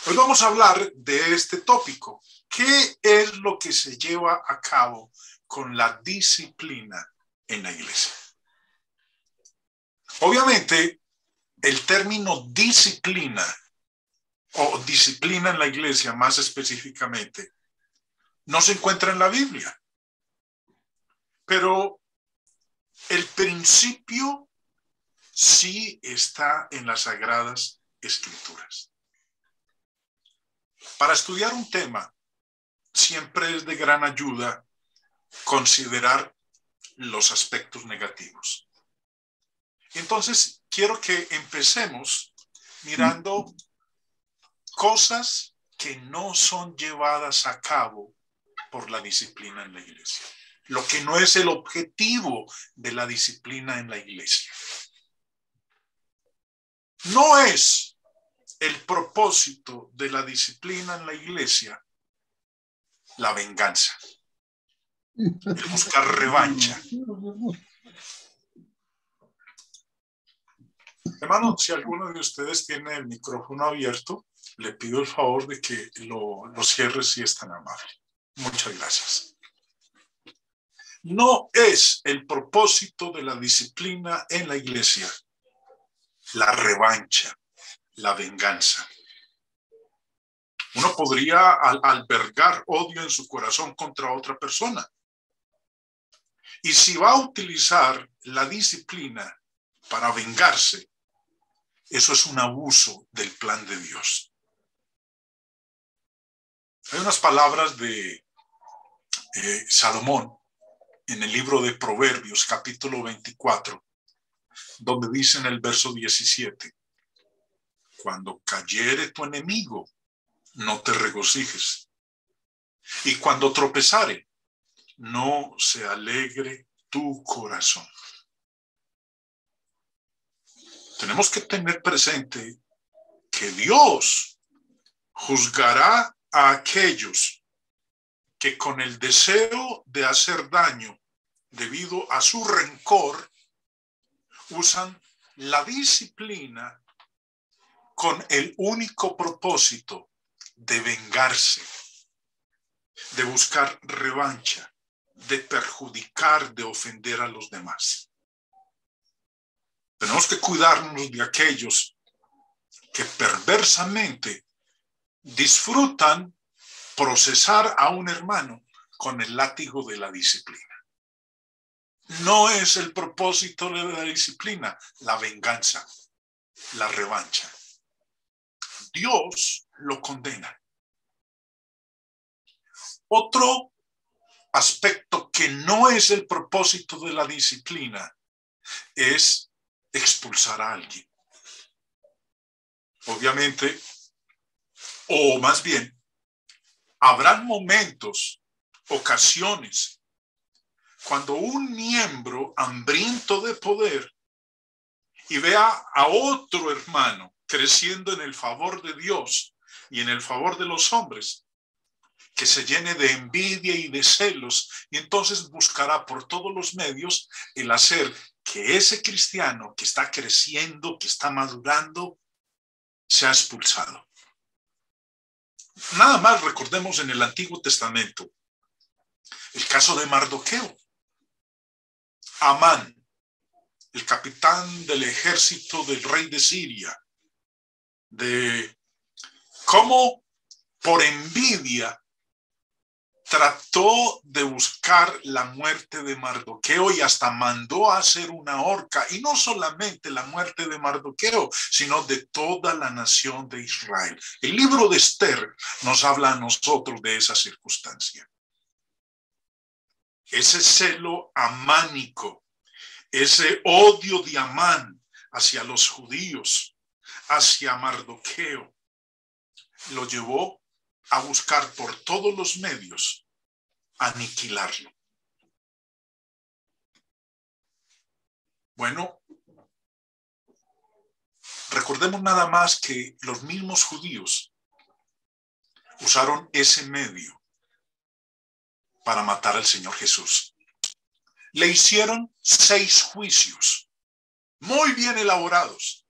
Hoy vamos a hablar de este tópico. ¿Qué es lo que se lleva a cabo con la disciplina en la iglesia? Obviamente, el término disciplina o disciplina en la iglesia más específicamente no se encuentra en la Biblia. Pero el principio sí está en las Sagradas Escrituras. Para estudiar un tema, siempre es de gran ayuda considerar los aspectos negativos. Entonces, quiero que empecemos mirando cosas que no son llevadas a cabo por la disciplina en la iglesia. Lo que no es el objetivo de la disciplina en la iglesia. No es el propósito de la disciplina en la iglesia la venganza, el buscar revancha. Hermano, si alguno de ustedes tiene el micrófono abierto, le pido el favor de que lo cierre si es tan amable. Muchas gracias. No es el propósito de la disciplina en la iglesia la revancha, la venganza. Uno podría albergar odio en su corazón contra otra persona. Y si va a utilizar la disciplina para vengarse, eso es un abuso del plan de Dios. Hay unas palabras de Salomón en el libro de Proverbios, capítulo 24, donde dice en el verso 17, cuando cayere tu enemigo, no te regocijes. Y cuando tropezare, no se alegre tu corazón. Tenemos que tener presente que Dios juzgará a aquellos que con el deseo de hacer daño debido a su rencor usan la disciplina con el único propósito de vengarse, de buscar revancha, de perjudicar, de ofender a los demás. Tenemos que cuidarnos de aquellos que perversamente disfrutan procesar a un hermano con el látigo de la disciplina. No es el propósito de la disciplina la venganza, la revancha. Dios lo condena. Otro aspecto que no es el propósito de la disciplina es expulsar a alguien. Obviamente, o más bien, habrán momentos, ocasiones, cuando un miembro hambriento de poder y vea a otro hermano creciendo en el favor de Dios y en el favor de los hombres, que se llene de envidia y de celos, y entonces buscará por todos los medios el hacer que ese cristiano que está creciendo, que está madurando, sea expulsado. Nada más recordemos en el Antiguo Testamento el caso de Mardoqueo. Amán, el capitán del ejército del rey de Siria, de cómo por envidia trató de buscar la muerte de Mardoqueo y hasta mandó a hacer una horca, y no solamente la muerte de Mardoqueo, sino de toda la nación de Israel. El libro de Esther nos habla a nosotros de esa circunstancia. Ese celo amánico, ese odio de Amán hacia los judíos, hacia Mardoqueo, lo llevó a buscar por todos los medios aniquilarlo. Bueno, recordemos nada más que los mismos judíos usaron ese medio para matar al Señor Jesús. Le hicieron 6 juicios muy bien elaborados,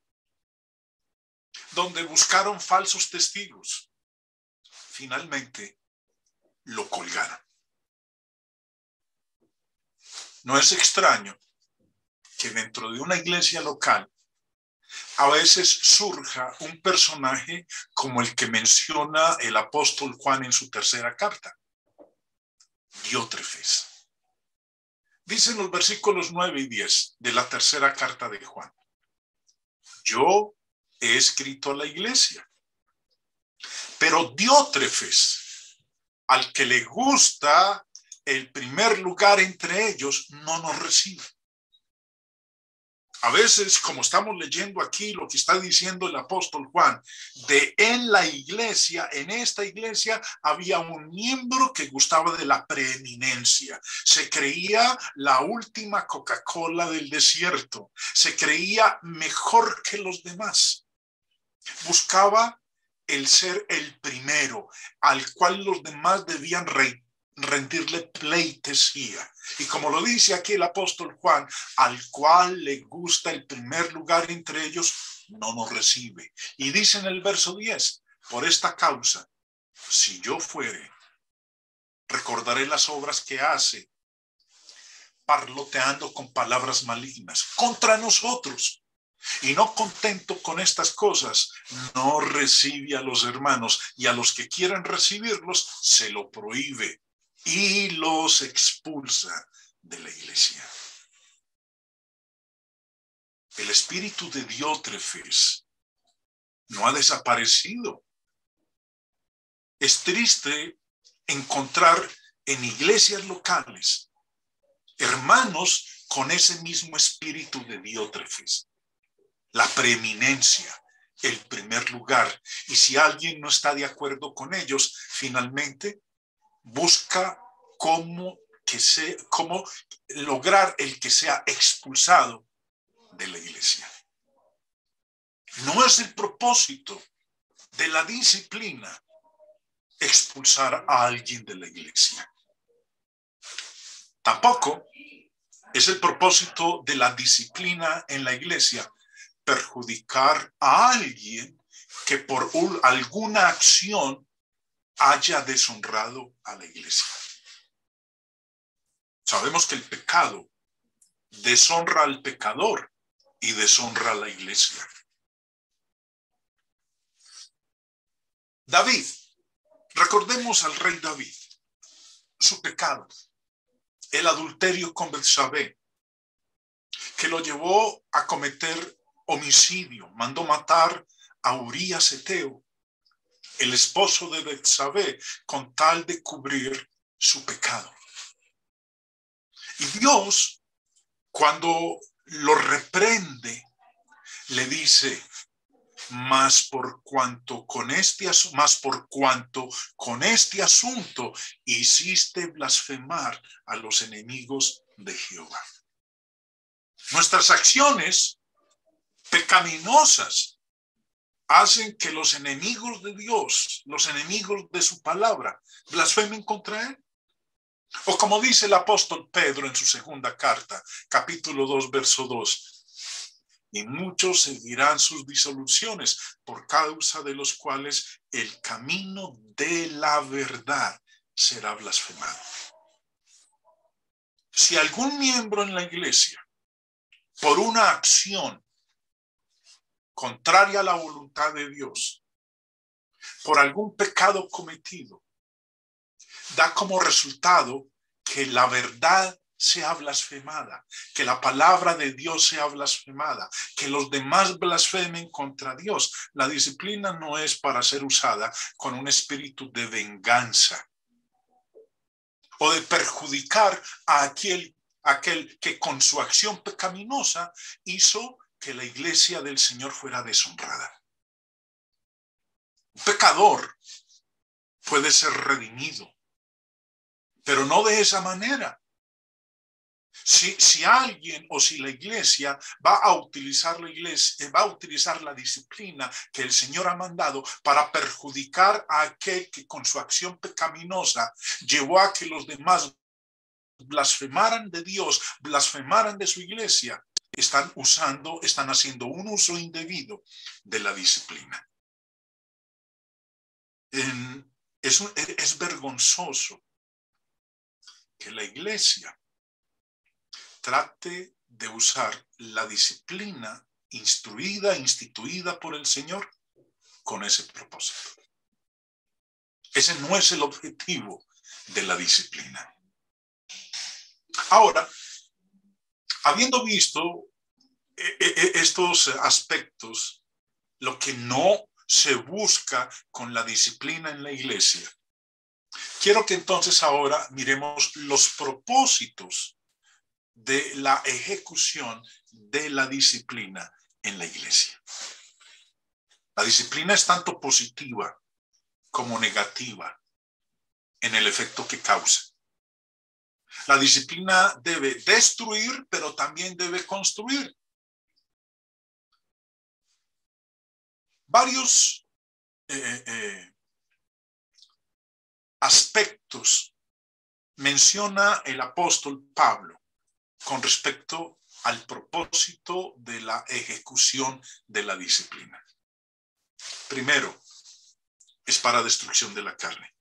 donde buscaron falsos testigos, finalmente lo colgaron. No es extraño que dentro de una iglesia local a veces surja un personaje como el que menciona el apóstol Juan en su tercera carta, Diótrefes. Dicen los versículos 9 y 10 de la tercera carta de Juan: yo he escrito a la iglesia, pero Diótrefes, al que le gusta el primer lugar entre ellos, no nos recibe. A veces, como estamos leyendo aquí lo que está diciendo el apóstol Juan, en la iglesia, en esta iglesia, había un miembro que gustaba de la preeminencia. Se creía la última Coca-Cola del desierto. Se creía mejor que los demás. Buscaba el ser el primero, al cual los demás debían rendirle pleitesía. Y como lo dice aquí el apóstol Juan, al cual le gusta el primer lugar entre ellos, no nos recibe. Y dice en el verso 10, por esta causa, si yo fuere, recordaré las obras que hace, parloteando con palabras malignas contra nosotros. Y no contento con estas cosas, no recibe a los hermanos, y a los que quieran recibirlos se lo prohíbe y los expulsa de la iglesia. El espíritu de Diótrefes no ha desaparecido. Es triste encontrar en iglesias locales hermanos con ese mismo espíritu de Diótrefes. La preeminencia, el primer lugar. Y si alguien no está de acuerdo con ellos, finalmente busca cómo lograr el que sea expulsado de la iglesia. No es el propósito de la disciplina expulsar a alguien de la iglesia. Tampoco es el propósito de la disciplina en la iglesia perjudicar a alguien que por alguna acción haya deshonrado a la iglesia. Sabemos que el pecado deshonra al pecador y deshonra a la iglesia. David, recordemos al rey David, su pecado, el adulterio con Betsabé, que lo llevó a cometer homicidio, mandó matar a Urías Eteo, el esposo de Betsabé, con tal de cubrir su pecado. Y Dios, cuando lo reprende, le dice: mas por cuanto con este asunto hiciste blasfemar a los enemigos de Jehová. Nuestras acciones pecaminosas hacen que los enemigos de Dios, los enemigos de su palabra, blasfemen contra él. O como dice el apóstol Pedro en su segunda carta, capítulo 2, verso 2, y muchos seguirán sus disoluciones, por causa de los cuales el camino de la verdad será blasfemado. Si algún miembro en la iglesia, por una acción contraria a la voluntad de Dios, por algún pecado cometido, da como resultado que la verdad sea blasfemada, que la palabra de Dios sea blasfemada, que los demás blasfemen contra Dios, la disciplina no es para ser usada con un espíritu de venganza o de perjudicar a aquel que con su acción pecaminosa hizo que la iglesia del Señor fuera deshonrada. Un pecador puede ser redimido, pero no de esa manera. Si alguien o si la iglesia va a utilizar la disciplina que el Señor ha mandado para perjudicar a aquel que con su acción pecaminosa llevó a que los demás blasfemaran de Dios, blasfemaran de su iglesia, están haciendo un uso indebido de la disciplina. En Es vergonzoso que la iglesia trate de usar la disciplina instituida por el Señor con ese propósito. Ese no es el objetivo de la disciplina. Ahora, habiendo visto estos aspectos, lo que no se busca con la disciplina en la iglesia, quiero que entonces ahora miremos los propósitos de la ejecución de la disciplina en la iglesia. La disciplina es tanto positiva como negativa en el efecto que causa. La disciplina debe destruir, pero también debe construir. Varios aspectos menciona el apóstol Pablo con respecto al propósito de la ejecución de la disciplina. Primero, es para destrucción de la carne.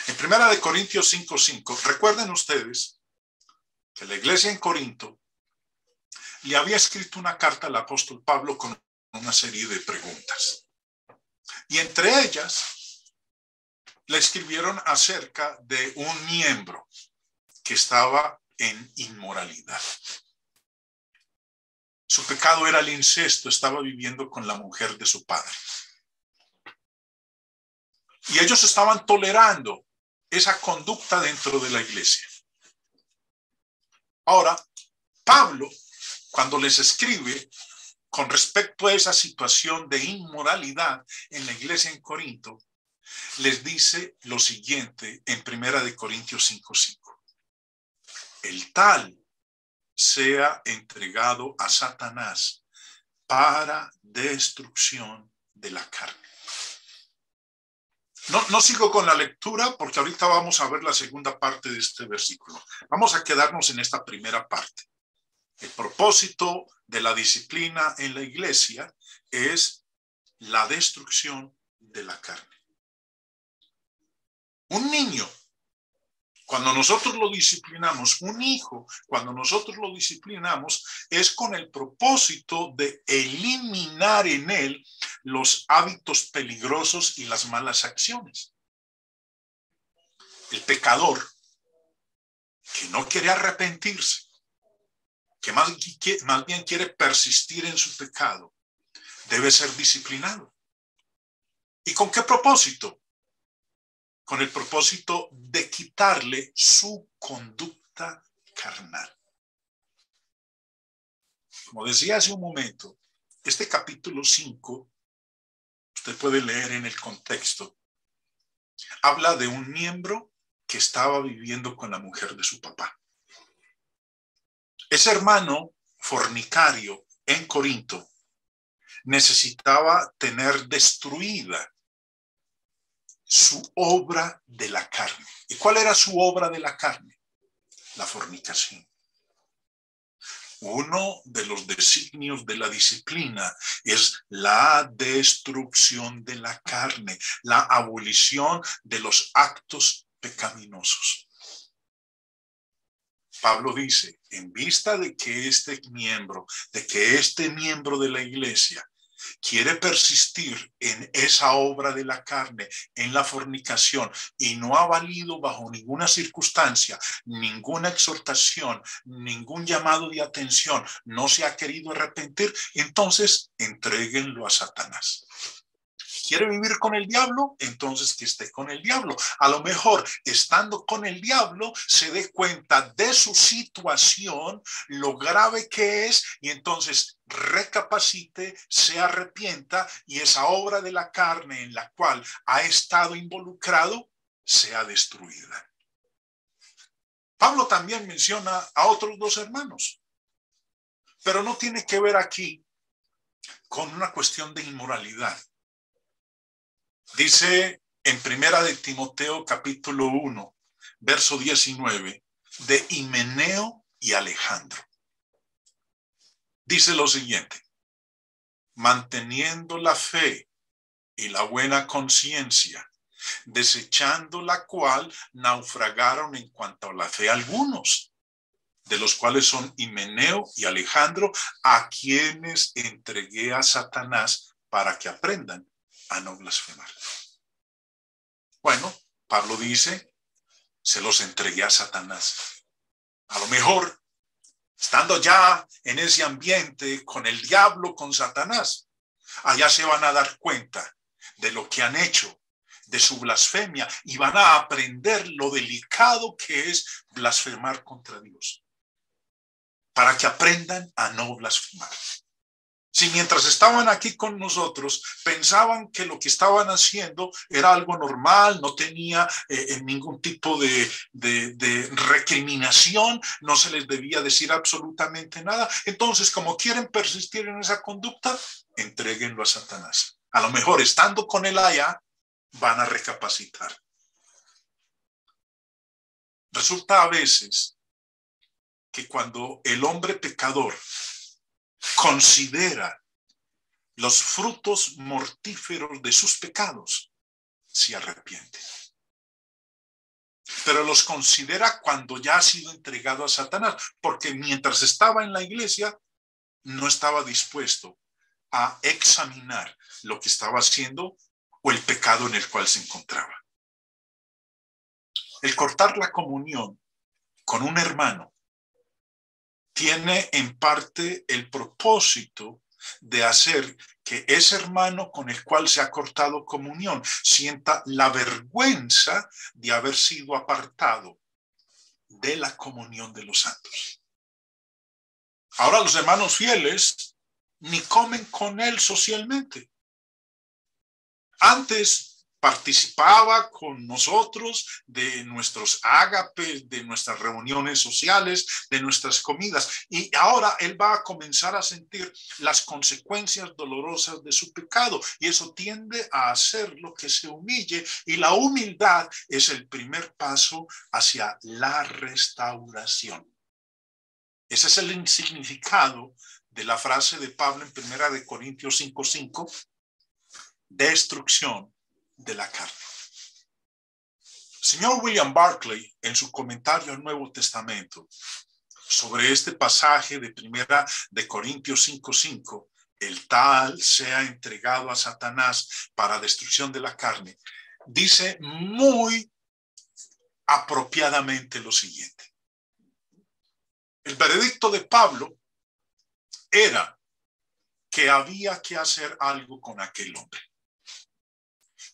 En 1 Corintios 5:5, recuerden ustedes que la iglesia en Corinto le había escrito una carta al apóstol Pablo con una serie de preguntas. Y entre ellas le escribieron acerca de un miembro que estaba en inmoralidad. Su pecado era el incesto, estaba viviendo con la mujer de su padre. Y ellos estaban tolerando esa conducta dentro de la iglesia. Ahora, Pablo, cuando les escribe con respecto a esa situación de inmoralidad en la iglesia en Corinto, les dice lo siguiente en 1 Corintios 5:5. El tal sea entregado a Satanás para destrucción de la carne. No sigo con la lectura porque ahorita vamos a ver la segunda parte de este versículo. Vamos a quedarnos en esta primera parte. El propósito de la disciplina en la iglesia es la destrucción de la carne. Un niño, cuando nosotros lo disciplinamos, un hijo, cuando nosotros lo disciplinamos, es con el propósito de eliminar en él los hábitos peligrosos y las malas acciones. El pecador que no quiere arrepentirse, que más bien quiere persistir en su pecado, debe ser disciplinado. ¿Y con qué propósito? Con el propósito de quitarle su conducta carnal. Como decía hace un momento, este capítulo 5, usted puede leer en el contexto, habla de un miembro que estaba viviendo con la mujer de su papá. Ese hermano fornicario en Corinto necesitaba tener destruida su obra de la carne. ¿Y cuál era su obra de la carne? La fornicación. Uno de los designios de la disciplina es la destrucción de la carne, la abolición de los actos pecaminosos. Pablo dice, en vista de que este miembro de la iglesia quiere persistir en esa obra de la carne, en la fornicación, y no ha valido bajo ninguna circunstancia, ninguna exhortación, ningún llamado de atención, no se ha querido arrepentir, entonces entréguenlo a Satanás. ¿Quiere vivir con el diablo? Entonces que esté con el diablo. A lo mejor, estando con el diablo, se dé cuenta de su situación, lo grave que es, y entonces recapacite, se arrepienta, y esa obra de la carne en la cual ha estado involucrado sea destruida. Pablo también menciona a otros dos hermanos, pero no tiene que ver aquí con una cuestión de inmoralidad. Dice en 1 Timoteo capítulo 1, verso 19, de Himeneo y Alejandro. Dice lo siguiente: manteniendo la fe y la buena conciencia desechando la cual naufragaron en cuanto a la fe algunos, de los cuales son Himeneo y Alejandro, a quienes entregué a Satanás para que aprendan a no blasfemar. Bueno, Pablo dice, se los entregué a Satanás. A lo mejor, estando ya en ese ambiente con el diablo, con Satanás, allá se van a dar cuenta de lo que han hecho, de su blasfemia, y van a aprender lo delicado que es blasfemar contra Dios, para que aprendan a no blasfemar. Si mientras estaban aquí con nosotros pensaban que lo que estaban haciendo era algo normal, no tenía ningún tipo de recriminación, no se les debía decir absolutamente nada, entonces como quieren persistir en esa conducta, entréguenlo a Satanás. A lo mejor estando con él allá van a recapacitar. Resulta a veces que cuando el hombre pecador considera los frutos mortíferos de sus pecados, se arrepiente. Pero los considera cuando ya ha sido entregado a Satanás, porque mientras estaba en la iglesia, no estaba dispuesto a examinar lo que estaba haciendo o el pecado en el cual se encontraba. El cortar la comunión con un hermano tiene en parte el propósito de hacer que ese hermano con el cual se ha cortado comunión sienta la vergüenza de haber sido apartado de la comunión de los santos. Ahora los hermanos fieles ni comen con él socialmente. Antes participaba con nosotros de nuestros ágapes, de nuestras reuniones sociales, de nuestras comidas. Y ahora él va a comenzar a sentir las consecuencias dolorosas de su pecado. Y eso tiende a hacerlo que se humille. Y la humildad es el primer paso hacia la restauración. Ese es el significado de la frase de Pablo en 1 Corintios 5:5, destrucción de la carne. Señor William Barclay, en su comentario al Nuevo Testamento sobre este pasaje de 1 Corintios 5:5, el tal sea entregado a Satanás para destrucción de la carne, dice muy apropiadamente lo siguiente. El veredicto de Pablo era que había que hacer algo con aquel hombre.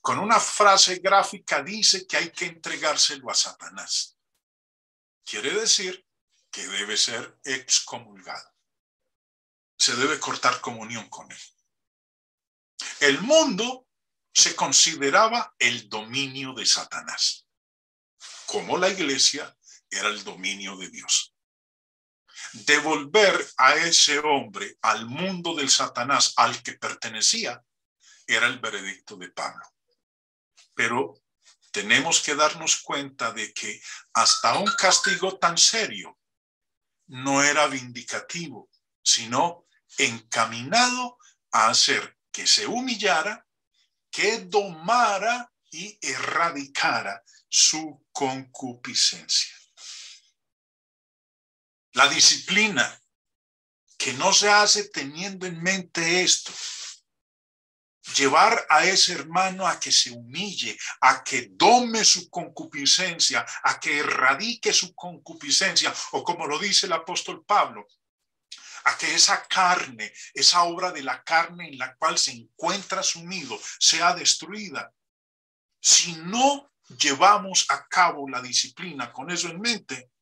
Con una frase gráfica dice que hay que entregárselo a Satanás. Quiere decir que debe ser excomulgado. Se debe cortar comunión con él. El mundo se consideraba el dominio de Satanás, como la iglesia era el dominio de Dios. Devolver a ese hombre al mundo del Satanás al que pertenecía era el veredicto de Pablo. Pero tenemos que darnos cuenta de que hasta un castigo tan serio no era vindicativo, sino encaminado a hacer que se humillara, que domara y erradicara su concupiscencia. La disciplina que no se hace teniendo en mente esto, llevar a ese hermano a que se humille, a que dome su concupiscencia, a que erradique su concupiscencia, o como lo dice el apóstol Pablo, a que esa carne, esa obra de la carne en la cual se encuentra sumido, sea destruida. Si no llevamos a cabo la disciplina con eso en mente,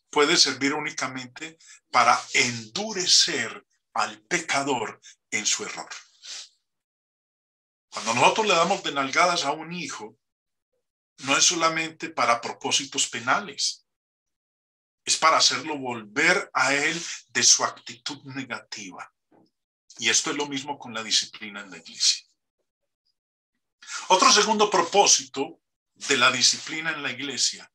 puede servir únicamente para endurecer al pecador en su error. Cuando nosotros le damos de nalgadas a un hijo, no es solamente para propósitos penales, es para hacerlo volver a él de su actitud negativa. Y esto es lo mismo con la disciplina en la iglesia. Otro segundo propósito de la disciplina en la iglesia,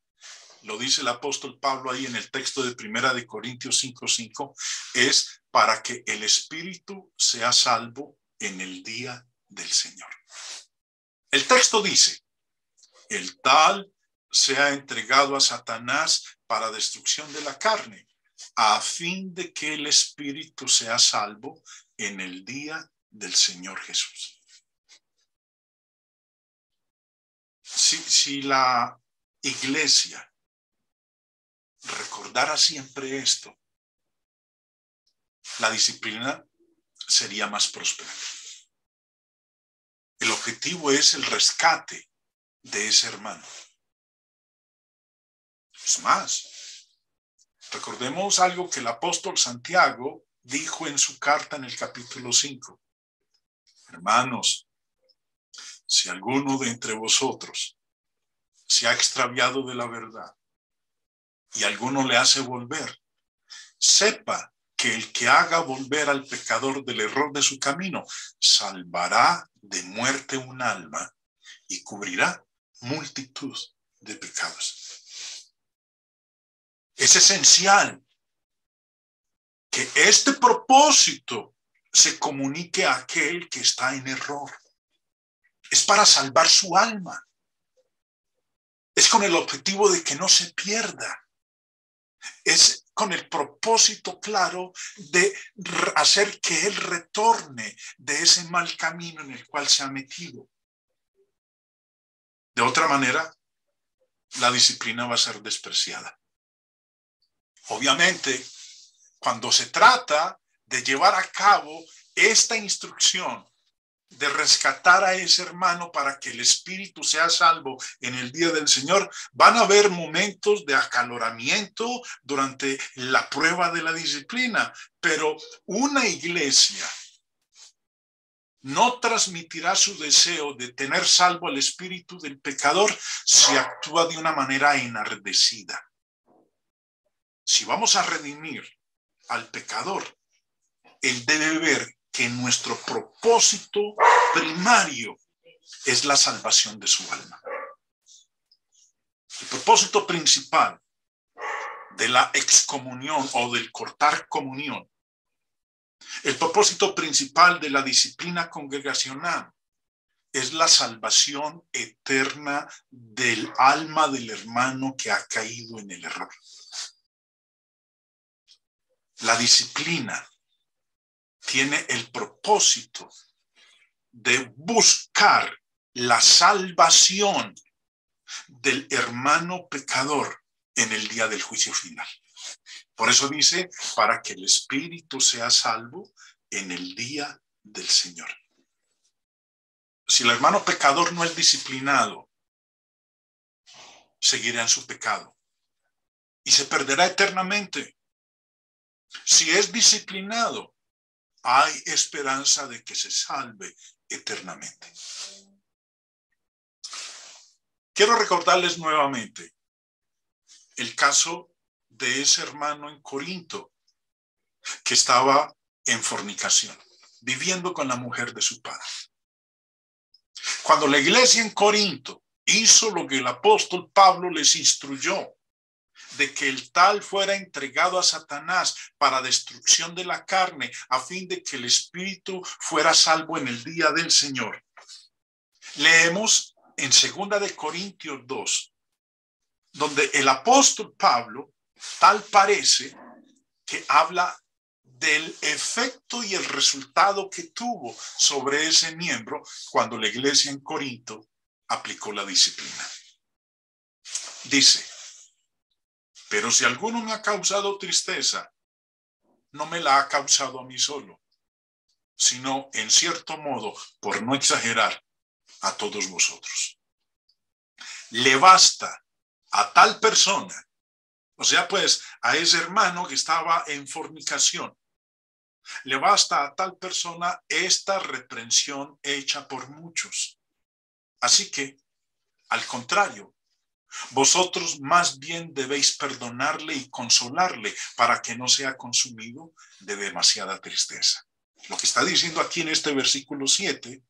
lo dice el apóstol Pablo ahí en el texto de 1 Corintios 5:5, es para que el espíritu sea salvo en el día del Señor. El texto dice, el tal sea entregado a Satanás para destrucción de la carne, a fin de que el espíritu sea salvo en el día del Señor Jesús. Si la iglesia recordara siempre esto, la disciplina sería más próspera. El objetivo es el rescate de ese hermano. Es más, recordemos algo que el apóstol Santiago dijo en su carta en el capítulo 5. Hermanos, si alguno de entre vosotros se ha extraviado de la verdad y alguno le hace volver, sepa que el que haga volver al pecador del error de su camino salvará de muerte un alma y cubrirá multitud de pecados. Es esencial que este propósito se comunique a aquel que está en error. Es para salvar su alma. Es con el objetivo de que no se pierda. Es con el propósito claro de hacer que él retorne de ese mal camino en el cual se ha metido. De otra manera, la disciplina va a ser despreciada. Obviamente, cuando se trata de llevar a cabo esta instrucción de rescatar a ese hermano para que el espíritu sea salvo en el día del Señor, van a haber momentos de acaloramiento durante la prueba de la disciplina, pero una iglesia no transmitirá su deseo de tener salvo al espíritu del pecador si actúa de una manera enardecida. Si vamos a redimir al pecador, él debe ver que nuestro propósito primario es la salvación de su alma. El propósito principal de la excomunión o del cortar comunión, el propósito principal de la disciplina congregacional es la salvación eterna del alma del hermano que ha caído en el error. La disciplina tiene el propósito de buscar la salvación del hermano pecador en el día del juicio final. Por eso dice, para que el espíritu sea salvo en el día del Señor. Si el hermano pecador no es disciplinado, seguirá en su pecado y se perderá eternamente. Si es disciplinado, hay esperanza de que se salve eternamente. Quiero recordarles nuevamente el caso de ese hermano en Corinto que estaba en fornicación, viviendo con la mujer de su padre. Cuando la iglesia en Corinto hizo lo que el apóstol Pablo les instruyó, de que el tal fuera entregado a Satanás para destrucción de la carne, a fin de que el espíritu fuera salvo en el día del Señor. Leemos en 2 de Corintios 2, donde el apóstol Pablo tal parece que habla del efecto y el resultado que tuvo sobre ese miembro cuando la iglesia en Corinto aplicó la disciplina. Dice: pero si alguno me ha causado tristeza, no me la ha causado a mí solo, sino en cierto modo, por no exagerar, a todos vosotros. Le basta a tal persona, o sea pues a ese hermano que estaba en fornicación, le basta a tal persona esta reprensión hecha por muchos. Así que, al contrario, vosotros más bien debéis perdonarle y consolarle para que no sea consumido de demasiada tristeza. Lo que está diciendo aquí en este versículo 7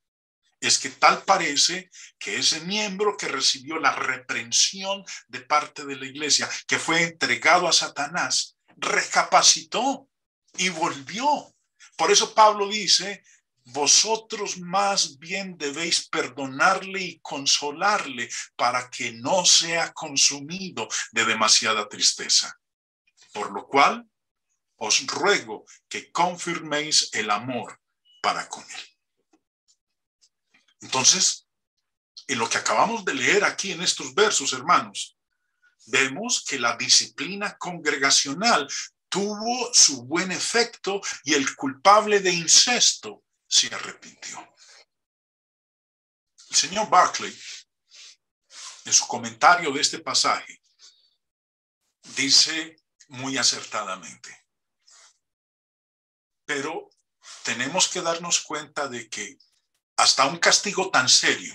es que tal parece que ese miembro que recibió la reprensión de parte de la iglesia, que fue entregado a Satanás, recapacitó y volvió. Por eso Pablo dice: vosotros más bien debéis perdonarle y consolarle para que no sea consumido de demasiada tristeza. Por lo cual, os ruego que confirméis el amor para con él. Entonces, en lo que acabamos de leer aquí en estos versos, hermanos, vemos que la disciplina congregacional tuvo su buen efecto y el culpable de incesto se arrepintió. El señor Barclay, en su comentario de este pasaje, dice muy acertadamente: pero tenemos que darnos cuenta de que hasta un castigo tan serio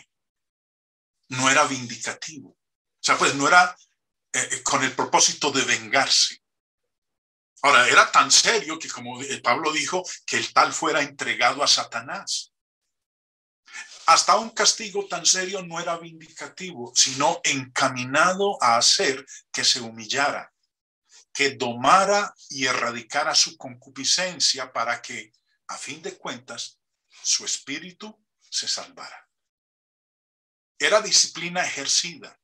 no era vindicativo. O sea, pues no era con el propósito de vengarse. Ahora, era tan serio que, como Pablo dijo, que el tal fuera entregado a Satanás. Hasta un castigo tan serio no era vindicativo, sino encaminado a hacer que se humillara, que domara y erradicara su concupiscencia para que, a fin de cuentas, su espíritu se salvara. Era disciplina ejercida,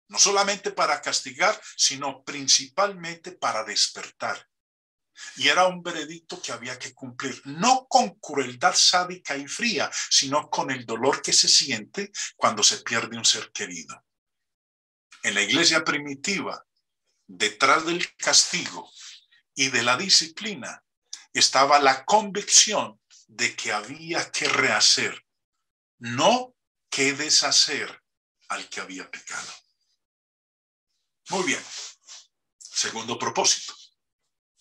no solamente para castigar, sino principalmente para despertar. Y era un veredicto que había que cumplir, no con crueldad sádica y fría, sino con el dolor que se siente cuando se pierde un ser querido. En la iglesia primitiva, detrás del castigo y de la disciplina, estaba la convicción de que había que rehacer, no que deshacer al que había pecado. Muy bien. Segundo propósito: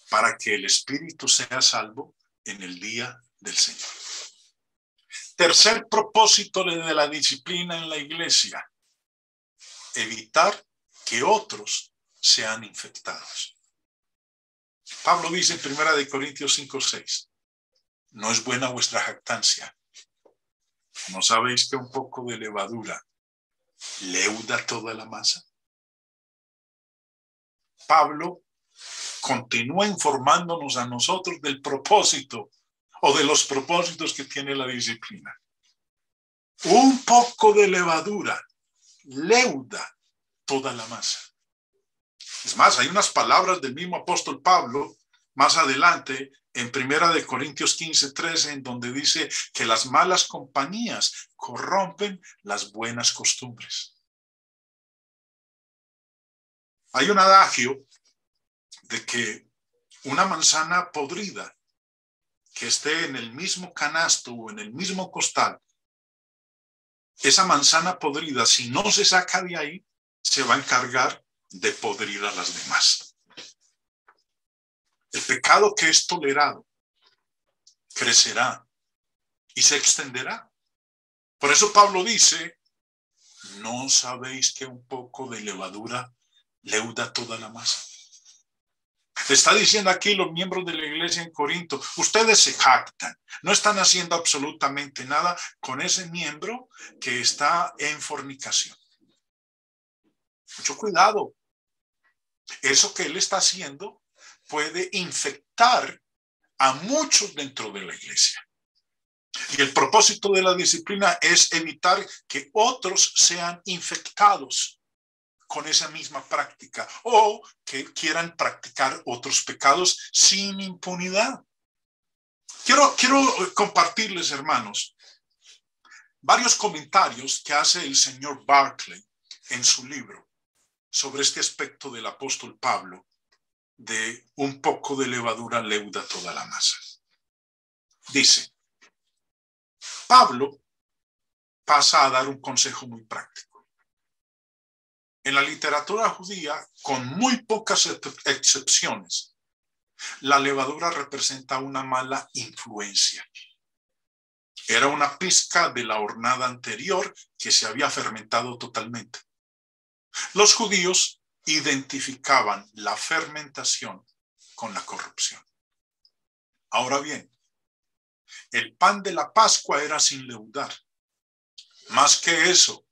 para que el espíritu sea salvo en el día del Señor. Tercer propósito de la disciplina en la iglesia: evitar que otros sean infectados. Pablo dice en 1 Corintios 5:6: no es buena vuestra jactancia. ¿No sabéis que un poco de levadura leuda toda la masa? Pablo continúa informándonos a nosotros del propósito o de los propósitos que tiene la disciplina. Un poco de levadura leuda toda la masa. Es más, hay unas palabras del mismo apóstol Pablo más adelante en 1 Corintios 15:13, en donde dice que las malas compañías corrompen las buenas costumbres. Hay un adagio de que una manzana podrida que esté en el mismo canasto o en el mismo costal, esa manzana podrida, si no se saca de ahí, se va a encargar de podrir a las demás. El pecado que es tolerado crecerá y se extenderá. Por eso Pablo dice: ¿no sabéis que un poco de levadura leuda toda la masa? Le está diciendo aquí los miembros de la iglesia en Corinto: ustedes se jactan, no están haciendo absolutamente nada con ese miembro que está en fornicación. Mucho cuidado. Eso que él está haciendo puede infectar a muchos dentro de la iglesia. Y el propósito de la disciplina es evitar que otros sean infectados con esa misma práctica o que quieran practicar otros pecados sin impunidad. Quiero compartirles, hermanos, varios comentarios que hace el señor Barclay en su libro sobre este aspecto del apóstol Pablo de un poco de levadura leuda toda la masa. Dice: Pablo pasa a dar un consejo muy práctico. En la literatura judía, con muy pocas excepciones, la levadura representa una mala influencia. Era una pizca de la hornada anterior que se había fermentado totalmente. Los judíos identificaban la fermentación con la corrupción. Ahora bien, el pan de la Pascua era sin leudar. Más que eso,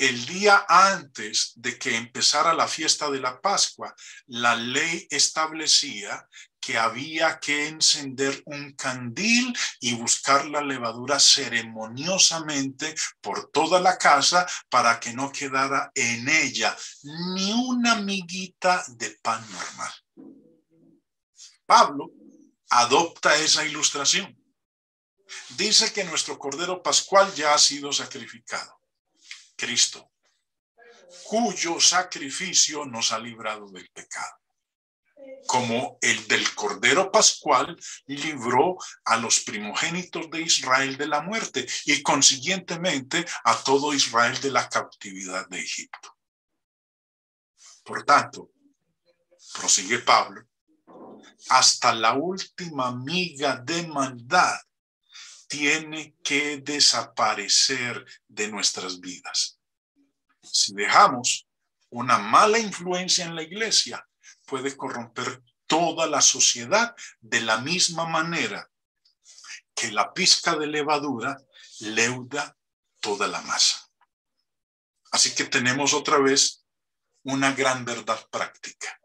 el día antes de que empezara la fiesta de la Pascua, la ley establecía que había que encender un candil y buscar la levadura ceremoniosamente por toda la casa para que no quedara en ella ni una miguita de pan normal. Pablo adopta esa ilustración. Dice que nuestro Cordero Pascual ya ha sido sacrificado. Cristo, cuyo sacrificio nos ha librado del pecado, como el del Cordero Pascual libró a los primogénitos de Israel de la muerte y consiguientemente a todo Israel de la cautividad de Egipto. Por tanto, prosigue Pablo, hasta la última miga de maldad tiene que desaparecer de nuestras vidas. Si dejamos una mala influencia en la iglesia, puede corromper toda la sociedad de la misma manera que la pizca de levadura leuda toda la masa. Así que tenemos otra vez una gran verdad práctica.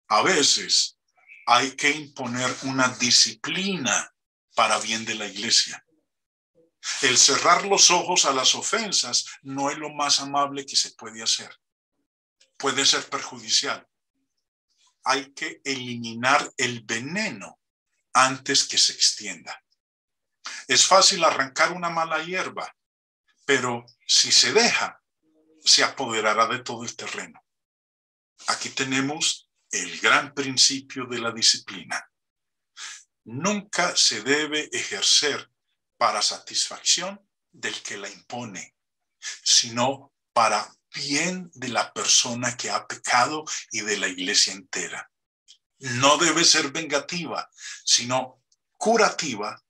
A veces hay que imponer una disciplina para bien de la iglesia. El cerrar los ojos a las ofensas no es lo más amable que se puede hacer. Puede ser perjudicial. Hay que eliminar el veneno antes que se extienda. Es fácil arrancar una mala hierba, pero si se deja, se apoderará de todo el terreno. Aquí tenemos el gran principio de la disciplina. Nunca se debe ejercer para satisfacción del que la impone, sino para bien de la persona que ha pecado y de la iglesia entera. No debe ser vengativa, sino curativa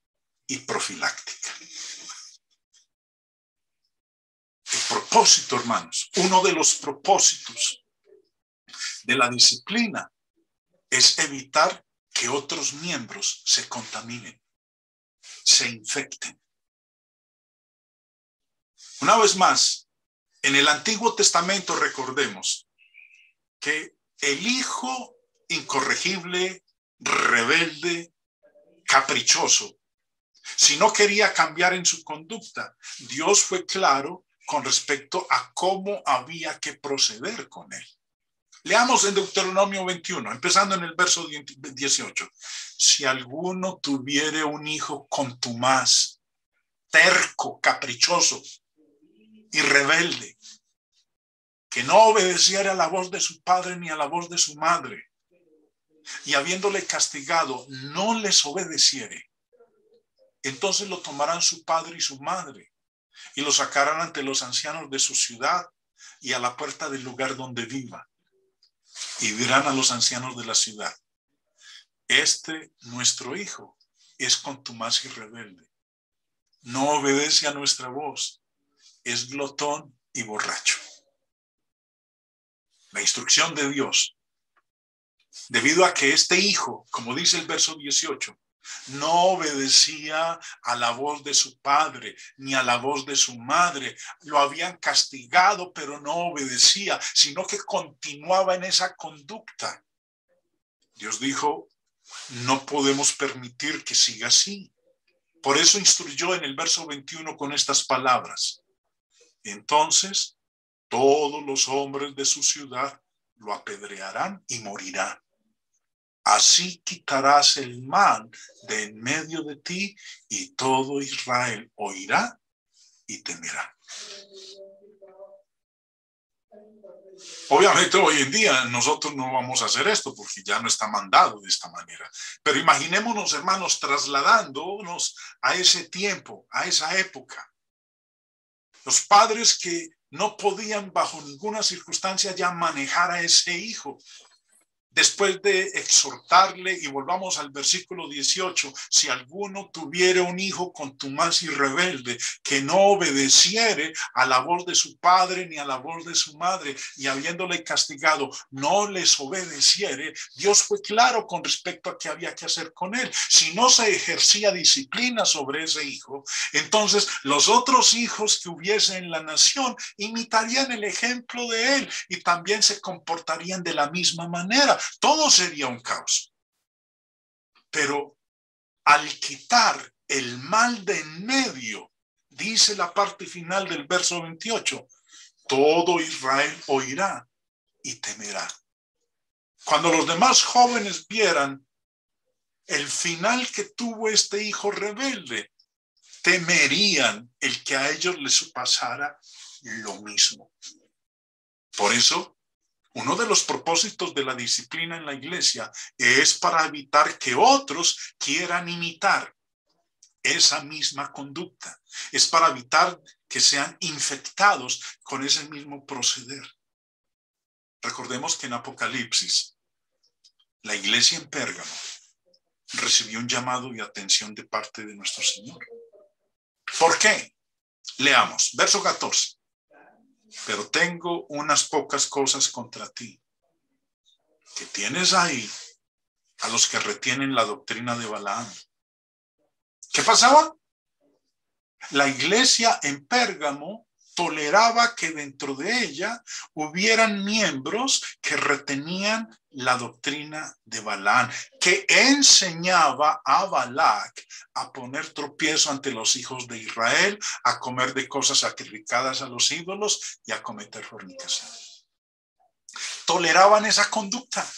y profiláctica. El propósito, hermanos, uno de los propósitos de la disciplina es evitar que otros miembros se contaminen, se infecten. Una vez más, en el Antiguo Testamento recordemos que el hijo incorregible, rebelde, caprichoso, si no quería cambiar en su conducta, Dios fue claro con respecto a cómo había que proceder con él. Leamos en Deuteronomio 21, empezando en el verso 18. Si alguno tuviere un hijo contumaz, terco, caprichoso y rebelde, que no obedeciera a la voz de su padre ni a la voz de su madre, y habiéndole castigado no les obedeciere, entonces lo tomarán su padre y su madre y lo sacarán ante los ancianos de su ciudad y a la puerta del lugar donde viva. Y dirán a los ancianos de la ciudad: este nuestro hijo es contumaz y rebelde, no obedece a nuestra voz, es glotón y borracho. La instrucción de Dios, debido a que este hijo, como dice el verso 18, no obedecía a la voz de su padre ni a la voz de su madre. Lo habían castigado, pero no obedecía, sino que continuaba en esa conducta. Dios dijo: no podemos permitir que siga así. Por eso instruyó en el verso 21 con estas palabras: entonces todos los hombres de su ciudad lo apedrearán y morirá. Así quitarás el mal de en medio de ti y todo Israel oirá y temerá. Obviamente hoy en día nosotros no vamos a hacer esto porque ya no está mandado de esta manera. Pero imaginémonos, hermanos, trasladándonos a ese tiempo, a esa época. Los padres que no podían bajo ninguna circunstancia ya manejar a ese hijo. después de exhortarle, y volvamos al versículo 18, si alguno tuviere un hijo contumaz y rebelde, que no obedeciere a la voz de su padre ni a la voz de su madre, y habiéndole castigado, no les obedeciere, Dios fue claro con respecto a qué había que hacer con él. Si no se ejercía disciplina sobre ese hijo, entonces los otros hijos que hubiese en la nación imitarían el ejemplo de él y también se comportarían de la misma manera. Todo sería un caos. Pero al quitar el mal de en medio, dice la parte final del verso 28, todo Israel oirá y temerá. Cuando los demás jóvenes vieran el final que tuvo este hijo rebelde, temerían el que a ellos les pasara lo mismo. Por eso, uno de los propósitos de la disciplina en la iglesia es para evitar que otros quieran imitar esa misma conducta. Es para evitar que sean infectados con ese mismo proceder. Recordemos que en Apocalipsis, la iglesia en Pérgamo recibió un llamado y atención de parte de nuestro Señor. ¿Por qué? Leamos, verso 14. Pero tengo unas pocas cosas contra ti, que tienes ahí a los que retienen la doctrina de Balaam. ¿Qué pasaba? La iglesia en Pérgamo toleraba que dentro de ella hubieran miembros que retenían la doctrina de Balaam, que enseñaba a Balac a poner tropiezo ante los hijos de Israel, a comer de cosas sacrificadas a los ídolos y a cometer fornicación. Toleraban esa conducta.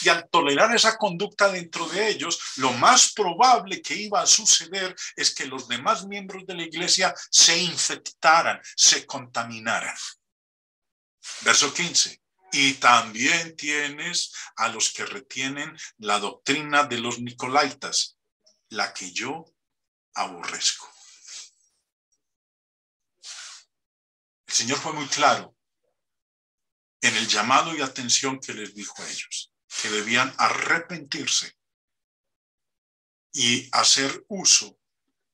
Y al tolerar esa conducta dentro de ellos, lo más probable que iba a suceder es que los demás miembros de la iglesia se infectaran, se contaminaran. Verso 15. Y también tienes a los que retienen la doctrina de los nicolaitas, la que yo aborrezco. El Señor fue muy claro en el llamado y atención que les dijo a ellos, que debían arrepentirse y hacer uso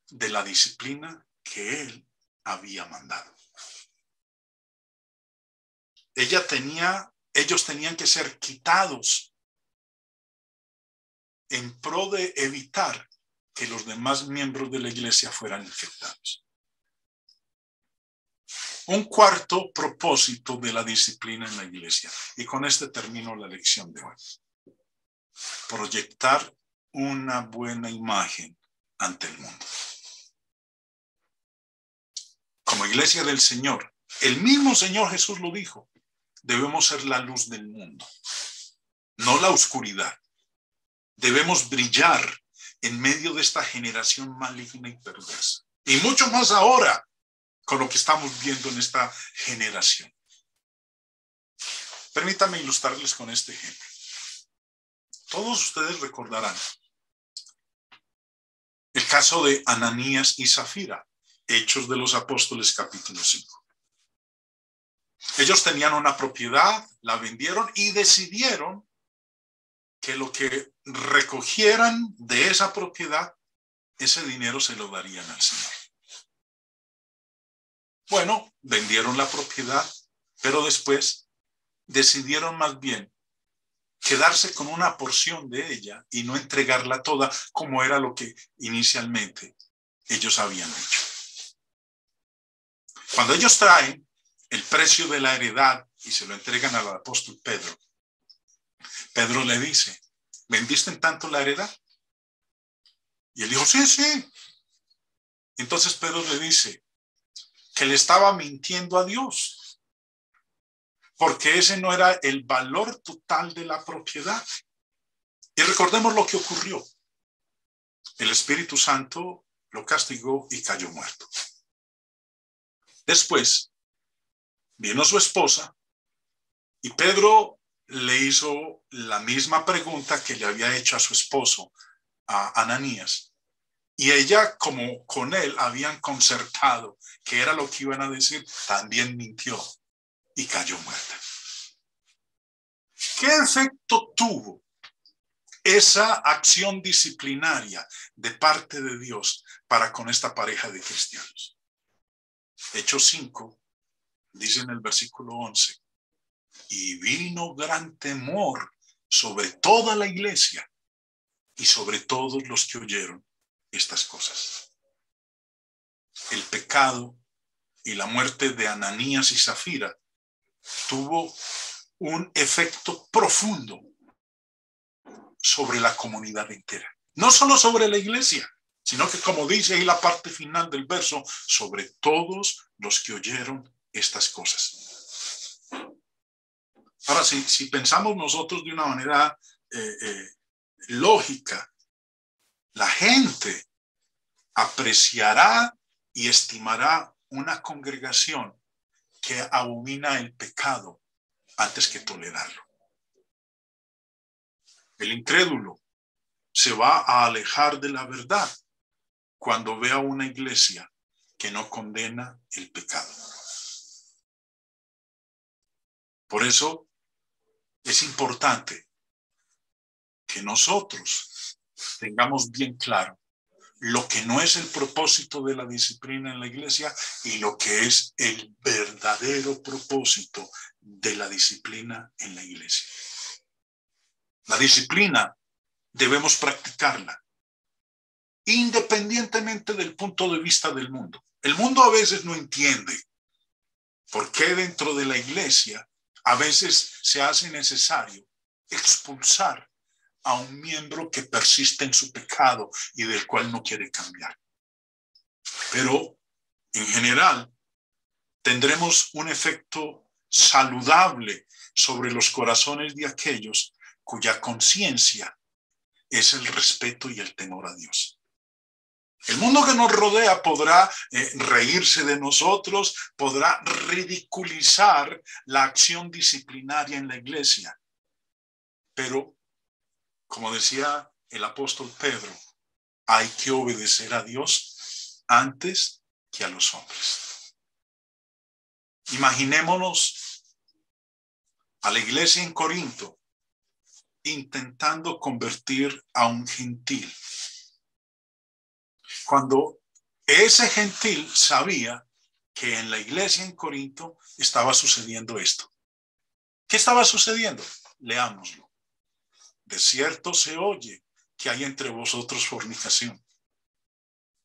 de la disciplina que Él había mandado. Ellos tenían que ser quitados en pro de evitar que los demás miembros de la iglesia fueran infectados. Un cuarto propósito de la disciplina en la iglesia, y con este termino la lección de hoy: proyectar una buena imagen ante el mundo. Como iglesia del Señor, el mismo Señor Jesús lo dijo, debemos ser la luz del mundo, no la oscuridad. Debemos brillar en medio de esta generación maligna y perversa. Y mucho más ahora con lo que estamos viendo en esta generación. Permítanme ilustrarles con este ejemplo. Todos ustedes recordarán el caso de Ananías y Zafira, Hechos de los Apóstoles, capítulo 5. Ellos tenían una propiedad, la vendieron y decidieron que lo que recogieran de esa propiedad, ese dinero se lo darían al Señor. Bueno, vendieron la propiedad, pero después decidieron más bien quedarse con una porción de ella y no entregarla toda, como era lo que inicialmente ellos habían hecho. Cuando ellos traen el precio de la heredad y se lo entregan al apóstol Pedro, Pedro le dice: ¿vendiste en tanto la heredad? Y él dijo: sí, sí. Entonces Pedro le dice que le estaba mintiendo a Dios, porque ese no era el valor total de la propiedad. Y recordemos lo que ocurrió. El Espíritu Santo lo castigó y cayó muerto. Después vino su esposa y Pedro le hizo la misma pregunta que le había hecho a su esposo, a Ananías. Y ella, como con él habían concertado que era lo que iban a decir, también mintió y cayó muerta. ¿Qué efecto tuvo esa acción disciplinaria de parte de Dios para con esta pareja de cristianos? Hechos 5 dice en el versículo 11, y vino gran temor sobre toda la iglesia y sobre todos los que oyeron estas cosas. El pecado y la muerte de Ananías y Zafira tuvo un efecto profundo sobre la comunidad entera. No solo sobre la iglesia, sino que, como dice ahí la parte final del verso, sobre todos los que oyeron estas cosas. Ahora, si pensamos nosotros de una manera lógica, la gente apreciará y estimará una congregación que abomina el pecado antes que tolerarlo. El incrédulo se va a alejar de la verdad cuando vea una iglesia que no condena el pecado. Por eso es importante que nosotros tengamos bien claro lo que no es el propósito de la disciplina en la iglesia y lo que es el verdadero propósito de la disciplina en la iglesia. La disciplina debemos practicarla independientemente del punto de vista del mundo. El mundo a veces no entiende por qué dentro de la iglesia a veces se hace necesario expulsar a un miembro que persiste en su pecado y del cual no quiere cambiar. Pero en general tendremos un efecto saludable sobre los corazones de aquellos cuya conciencia es el respeto y el temor a Dios. El mundo que nos rodea podrá reírse de nosotros, podrá ridiculizar la acción disciplinaria en la iglesia. Pero, como decía el apóstol Pedro, hay que obedecer a Dios antes que a los hombres. Imaginémonos a la iglesia en Corinto intentando convertir a un gentil, cuando ese gentil sabía que en la iglesia en Corinto estaba sucediendo esto. ¿Qué estaba sucediendo? Leámoslo. De cierto se oye que hay entre vosotros fornicación,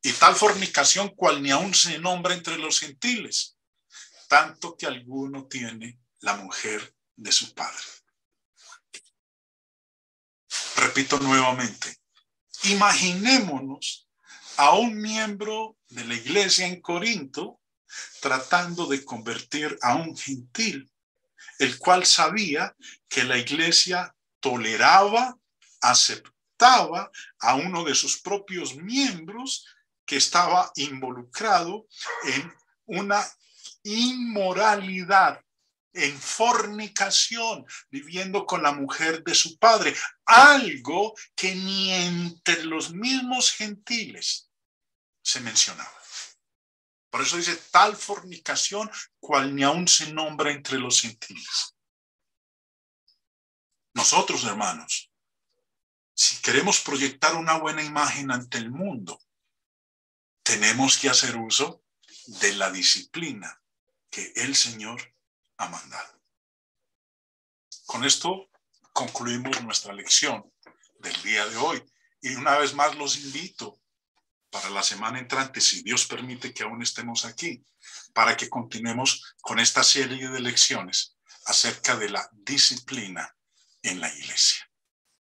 y tal fornicación cual ni aún se nombra entre los gentiles, tanto que alguno tiene la mujer de su padre. Repito nuevamente, imaginémonos a un miembro de la iglesia en Corinto tratando de convertir a un gentil, el cual sabía que la iglesia toleraba, aceptaba a uno de sus propios miembros que estaba involucrado en una inmoralidad, en fornicación, viviendo con la mujer de su padre, algo que ni entre los mismos gentiles se mencionaba. Por eso dice tal fornicación cual ni aún se nombra entre los gentiles. Nosotros, hermanos, si queremos proyectar una buena imagen ante el mundo, tenemos que hacer uso de la disciplina que el Señor ha mandado. Con esto concluimos nuestra lección del día de hoy. Y una vez más los invito para la semana entrante, si Dios permite que aún estemos aquí, para que continuemos con esta serie de lecciones acerca de la disciplina en la iglesia.